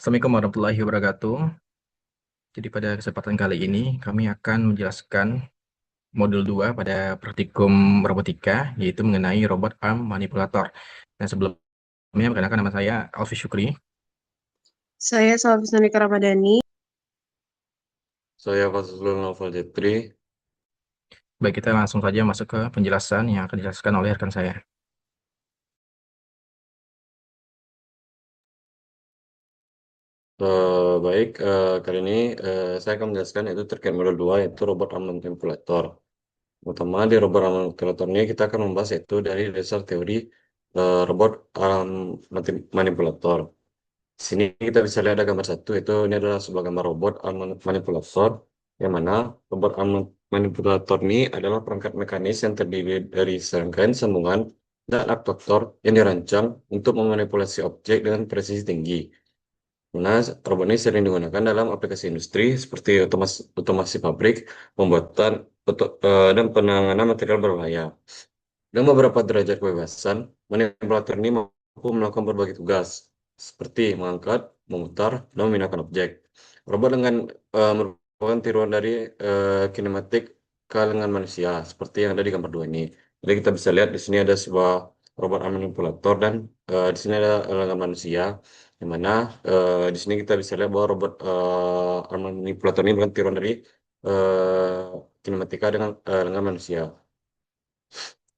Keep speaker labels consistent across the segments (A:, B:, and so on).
A: Assalamualaikum warahmatullahi wabarakatuh. Jadi pada kesempatan kali ini kami akan menjelaskan modul 2 pada praktikum robotika, yaitu mengenai robot arm manipulator. Nah, sebelumnya perkenalkan, nama saya Alfi Syukri.
B: Saya Salvi Ramadhani.
C: Saya Fazlul Novel Jetri.
A: Baik, kita langsung saja masuk ke penjelasan yang akan dijelaskan oleh rekan saya.
C: Baik, kali ini saya akan menjelaskan yaitu terkait modul 2 yaitu robot arm manipulator. Utama di robot arm manipulator ini kita akan membahas yaitu dari dasar teori robot arm manipulator. Di sini kita bisa lihat ada gambar satu, itu ini adalah sebuah gambar robot arm manipulator, yang mana robot arm manipulator ini adalah perangkat mekanis yang terdiri dari serangkaian sambungan dan aktuator yang dirancang untuk memanipulasi objek dengan presisi tinggi. Nah, robot ini sering digunakan dalam aplikasi industri seperti otomasi pabrik, pembuatan dan penanganan material berbahaya. Dengan beberapa derajat kebebasan, manipulator ini mampu melakukan berbagai tugas, seperti mengangkat, memutar, dan memindahkan objek. Robot dengan merupakan tiruan dari kinematik ke lengan manusia, seperti yang ada di gambar 2 ini. Jadi kita bisa lihat di sini ada sebuah robot arm manipulator dan di sini ada lengan manusia, di mana di sini kita bisa lihat bahwa robot arm manipulator ini merupakan tiruan dari kinematika dengan lengan manusia.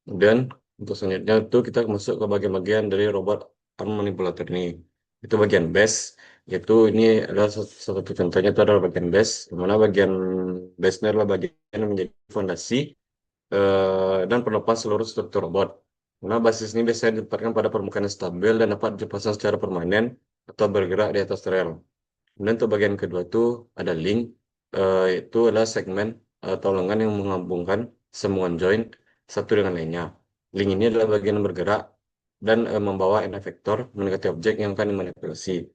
C: Dan untuk selanjutnya itu kita masuk ke bagian-bagian dari robot arm manipulator ini. Itu bagian base, yaitu ini adalah salah satu contohnya itu adalah bagian base, di mana bagian base ini adalah bagian yang menjadi fondasi dan penopang seluruh struktur robot. Karena basis ini biasanya ditempatkan pada permukaan yang stabil dan dapat dipasang secara permanen atau bergerak di atas rel. Kemudian untuk bagian kedua itu ada link, itu adalah segmen atau lengan yang menghubungkan sambungan join satu dengan lainnya. Link ini adalah bagian yang bergerak dan membawa end effector mendekati objek yang akan dimanipulasi.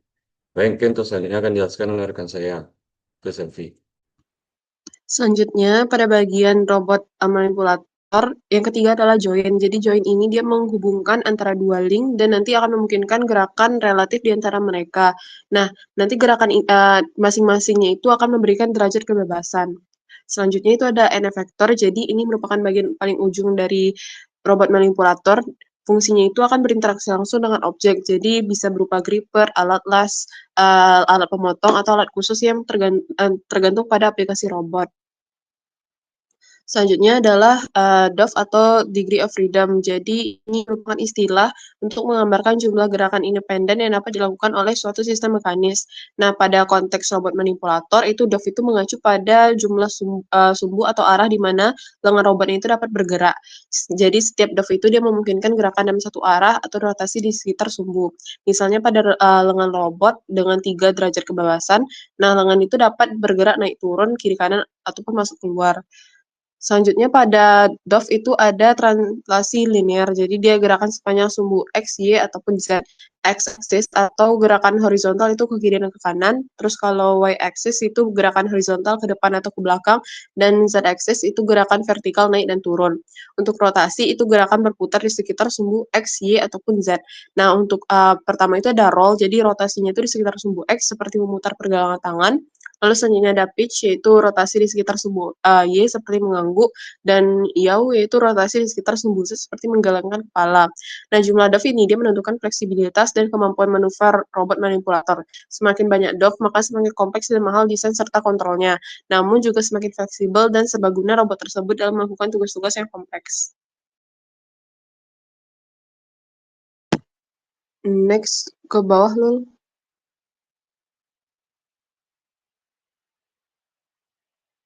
C: Baik, mungkin untuk selanjutnya akan dijelaskan oleh rekan saya, itu Selfie.
B: Selanjutnya, pada bagian robot manipulator, yang ketiga adalah join. Jadi join ini dia menghubungkan antara dua link dan nanti akan memungkinkan gerakan relatif di antara mereka. Nah, nanti gerakan masing-masingnya itu akan memberikan derajat kebebasan. Selanjutnya itu ada end effector. Jadi ini merupakan bagian paling ujung dari robot manipulator. Fungsinya itu akan berinteraksi langsung dengan objek. Jadi bisa berupa gripper, alat las, alat pemotong, atau alat khusus yang tergantung pada aplikasi robot. Selanjutnya adalah DOF atau Degree of Freedom. Jadi ini merupakan istilah untuk menggambarkan jumlah gerakan independen yang dapat dilakukan oleh suatu sistem mekanis. Nah, pada konteks robot manipulator itu DOF itu mengacu pada jumlah sumbu atau arah di mana lengan robot itu dapat bergerak. Jadi setiap DOF itu dia memungkinkan gerakan dalam satu arah atau rotasi di sekitar sumbu. Misalnya pada lengan robot dengan 3 derajat kebebasan, nah lengan itu dapat bergerak naik turun, kiri kanan ataupun masuk keluar. Selanjutnya pada DOF itu ada translasi linear, jadi dia gerakan sepanjang sumbu X, Y, ataupun Z. X-axis atau gerakan horizontal itu ke kiri dan ke kanan, terus kalau Y-axis itu gerakan horizontal ke depan atau ke belakang, dan Z-axis itu gerakan vertikal naik dan turun. Untuk rotasi itu gerakan berputar di sekitar sumbu X, Y, ataupun Z. Nah, untuk pertama itu ada roll, jadi rotasinya itu di sekitar sumbu X seperti memutar pergelangan tangan. Lalu selanjutnya ada pitch, yaitu rotasi di sekitar sumbu Y seperti mengangguk, dan yaw yaitu rotasi di sekitar sumbu Z seperti menggelengkan kepala. Nah, jumlah DOF ini dia menentukan fleksibilitas dan kemampuan manuver robot manipulator. Semakin banyak DOF, maka semakin kompleks dan mahal desain serta kontrolnya. Namun juga semakin fleksibel dan serbaguna robot tersebut dalam melakukan tugas-tugas yang kompleks. Next, ke bawah, Lul.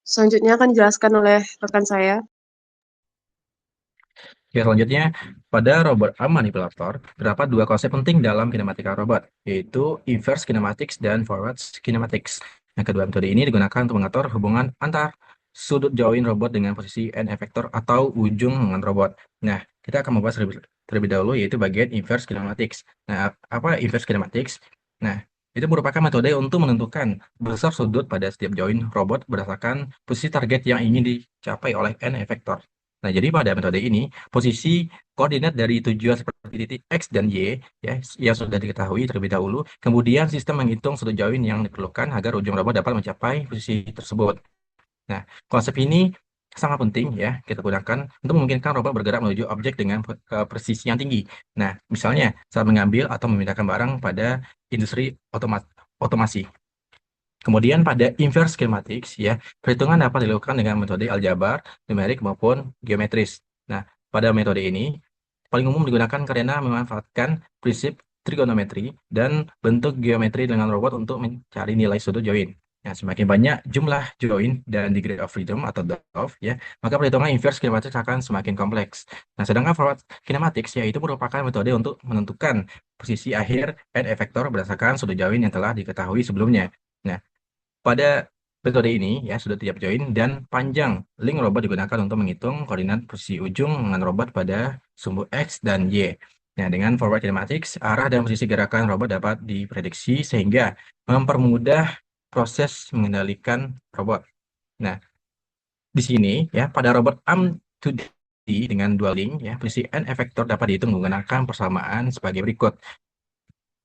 B: Selanjutnya akan dijelaskan oleh rekan saya.
A: Ya, selanjutnya, pada robot arm manipulator, terdapat dua konsep penting dalam kinematika robot, yaitu inverse kinematics dan forward kinematics. Nah, kedua metode ini digunakan untuk mengatur hubungan antar sudut join robot dengan posisi end effector atau ujung lengan robot. Nah, kita akan membahas terlebih dahulu, yaitu bagian inverse kinematics. Nah, apa inverse kinematics? Nah, itu merupakan metode untuk menentukan besar sudut pada setiap join robot berdasarkan posisi target yang ingin dicapai oleh end effector. Nah, jadi pada metode ini, posisi koordinat dari tujuan seperti di titik X dan Y ya yang sudah diketahui terlebih dahulu. Kemudian sistem menghitung sudut join yang diperlukan agar ujung robot dapat mencapai posisi tersebut. Nah, konsep ini sangat penting ya kita gunakan untuk memungkinkan robot bergerak menuju objek dengan presisi yang tinggi. Nah, misalnya saat mengambil atau memindahkan barang pada industri otomasi. Kemudian pada inverse kinematics ya, perhitungan dapat dilakukan dengan metode aljabar, numerik maupun geometris. Nah, pada metode ini paling umum digunakan karena memanfaatkan prinsip trigonometri dan bentuk geometri dengan robot untuk mencari nilai sudut join. Nah, semakin banyak jumlah join dan degree of freedom atau DOF ya, maka perhitungan inverse kinematics akan semakin kompleks. Nah, sedangkan forward kinematics yaitu merupakan metode untuk menentukan posisi akhir end effector berdasarkan sudut join yang telah diketahui sebelumnya. Nah, pada metode ini, ya, sudut tiap join dan panjang link robot digunakan untuk menghitung koordinat posisi ujung dengan robot pada sumbu X dan Y. Nah, dengan forward kinematics, arah dan posisi gerakan robot dapat diprediksi sehingga mempermudah proses mengendalikan robot. Nah, di sini, ya, pada robot arm 2D dengan dual link, ya, posisi end effector dapat dihitung menggunakan persamaan sebagai berikut,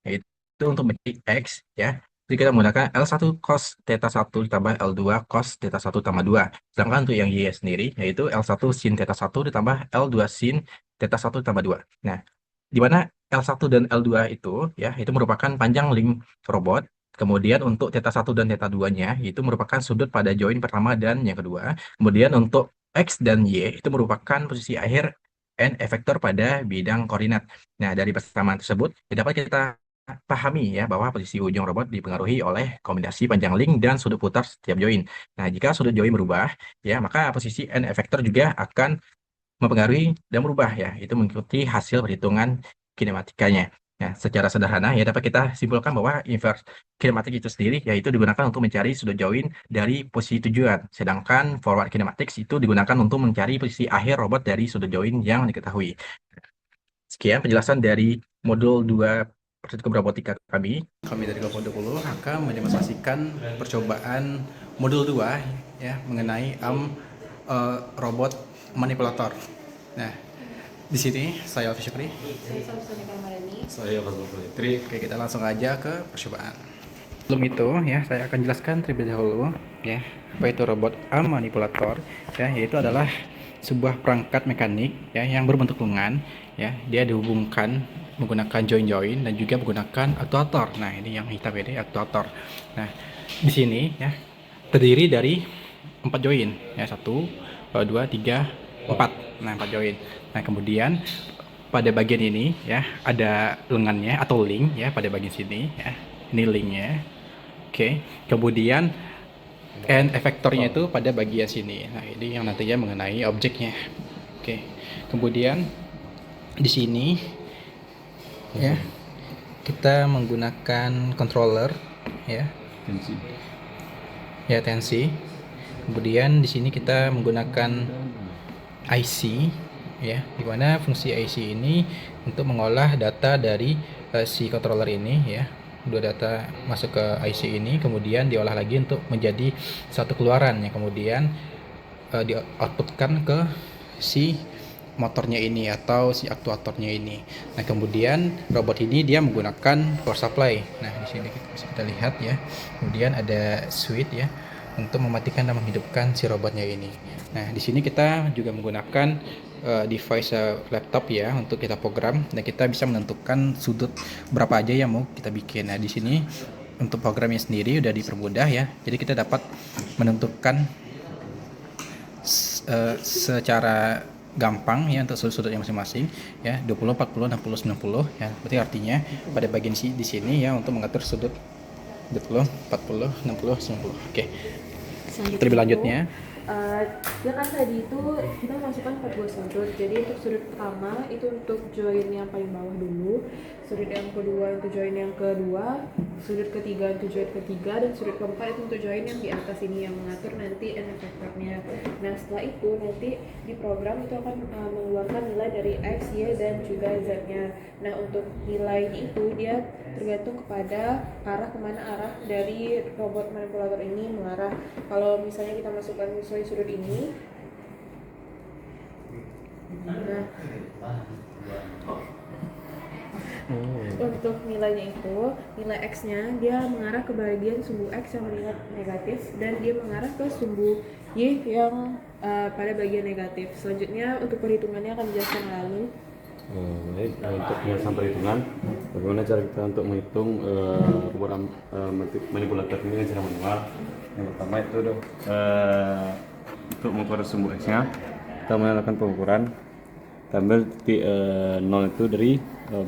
A: yaitu untuk mencari X, ya, jadi kita menggunakan L1 cos theta 1 ditambah L2 cos theta 1 tambah 2. Sedangkan untuk yang Y sendiri, yaitu L1 sin theta 1 ditambah L2 sin theta 1 tambah 2. Nah, di mana L1 dan L2 itu, ya, itu merupakan panjang link robot. Kemudian untuk theta 1 dan theta 2-nya, itu merupakan sudut pada join pertama dan yang kedua. Kemudian untuk X dan Y, itu merupakan posisi akhir end effector pada bidang koordinat. Nah, dari persamaan tersebut, dapat kita pahami ya bahwa posisi ujung robot dipengaruhi oleh kombinasi panjang link dan sudut putar setiap join. Nah, jika sudut join berubah, ya maka posisi end effector juga akan mempengaruhi dan berubah ya. Itu mengikuti hasil perhitungan kinematikanya. Nah, secara sederhana ya dapat kita simpulkan bahwa inverse kinematik itu sendiri yaitu digunakan untuk mencari sudut join dari posisi tujuan. Sedangkan forward kinematics itu digunakan untuk mencari posisi akhir robot dari sudut join yang diketahui. Sekian penjelasan dari modul 2 praktikum robotika kami. Kami dari kelompok 20 akan mendemonstrasikan percobaan modul 2 ya mengenai robot manipulator. Nah, di sini saya Alfi Syukri.
C: Saya Fazul Fitri.
A: Oke, kita langsung aja ke percobaan. Sebelum itu ya, saya akan jelaskan terlebih dahulu ya, apa itu robot arm manipulator ya, yaitu adalah sebuah perangkat mekanik ya yang berbentuk lengan ya, dia dihubungkan menggunakan join-join dan juga menggunakan aktuator. Nah, ini yang hitam ini aktuator. Nah, di sini ya terdiri dari 4 join ya, 1 2 3 4. Nah, 4 join. Nah, kemudian pada bagian ini ya ada lengannya atau link ya pada bagian sini ya. Ini linknya. Oke, kemudian end effectornya itu pada bagian sini. Nah, ini yang nantinya mengenai objeknya. Oke, kemudian di sini ya kita menggunakan controller ya, tensi. Kemudian di sini kita menggunakan IC ya, dimana fungsi IC ini untuk mengolah data dari si controller ini ya. Dua data masuk ke IC ini, kemudian diolah lagi untuk menjadi satu keluaran yang kemudian di outputkan ke si motornya ini atau si aktuatornya ini. Nah, kemudian robot ini dia menggunakan power supply. Nah, di sini bisa kita lihat ya. Kemudian ada switch ya untuk mematikan dan menghidupkan si robotnya ini. Nah, di sini kita juga menggunakan device laptop ya untuk kita program, dan kita bisa menentukan sudut berapa aja yang mau kita bikin. Nah, di sini untuk programnya sendiri udah dipermudah ya. Jadi kita dapat menentukan secara gampang ya untuk sudut-sudutnya masing-masing ya, 20, 40, 60, 90 ya. Berarti artinya pada bagian di sini ya untuk mengatur sudut 20, 40, 60, 90. Oke. Terlebih lanjutnya
D: ya kan tadi itu kita masukkan 4 buah sudut. Jadi untuk sudut pertama itu untuk join yang paling bawah dulu, sudut yang kedua untuk join yang kedua, sudut ketiga untuk join ketiga, dan sudut keempat itu untuk join yang di atas ini yang mengatur nanti end effectornya. Nah, setelah itu nanti di program itu akan mengeluarkan nilai dari X, Y, dan juga Z-nya. Nah, untuk nilainya itu dia tergantung kepada kemana arah dari robot manipulator ini mengarah. Kalau misalnya kita masukkan sesuai sudut ini, nah Untuk nilainya itu, nilai X-nya dia mengarah ke bagian sumbu X yang bernilai negatif dan dia mengarah ke sumbu Y yang pada bagian negatif. Selanjutnya untuk perhitungannya akan dijelaskan lalu.
C: Baik, untuk penjelasan perhitungan, bagaimana cara kita untuk menghitung robot manipulator ini secara manual? Yang pertama itu untuk mengukur sumbu X-nya, kita melakukan pengukuran. Kita ambil titik 0 itu dari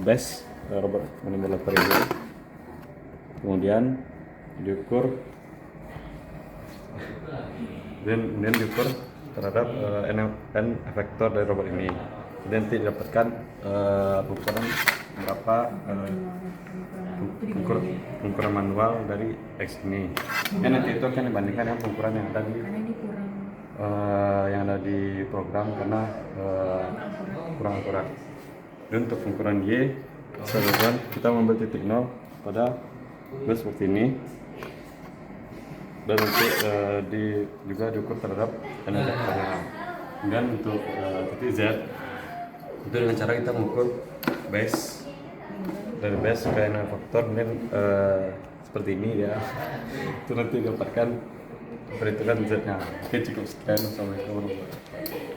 C: base robot manipulator ini, kemudian diukur terhadap n efektor dari robot ini. Dan didapatkan ukuran berapa pengukuran manual dari X ini. Nanti itu akan dibandingkan dengan pengukuran yang ada di program karena kurang akurat. Dan untuk pengukuran Y, misalkan kita mengambil titik 0 pada base seperti ini, dan nanti juga diukur terhadap n efektornya. Kemudian untuk titik Z, itu dengan cara kita mengukur base dari base ke n faktor, kemudian seperti ini ya. Itu nanti dapatkan perhitungan Z-nya. Oke, cukup sekian. Assalamualaikum warahmatullahi wabarakatuh.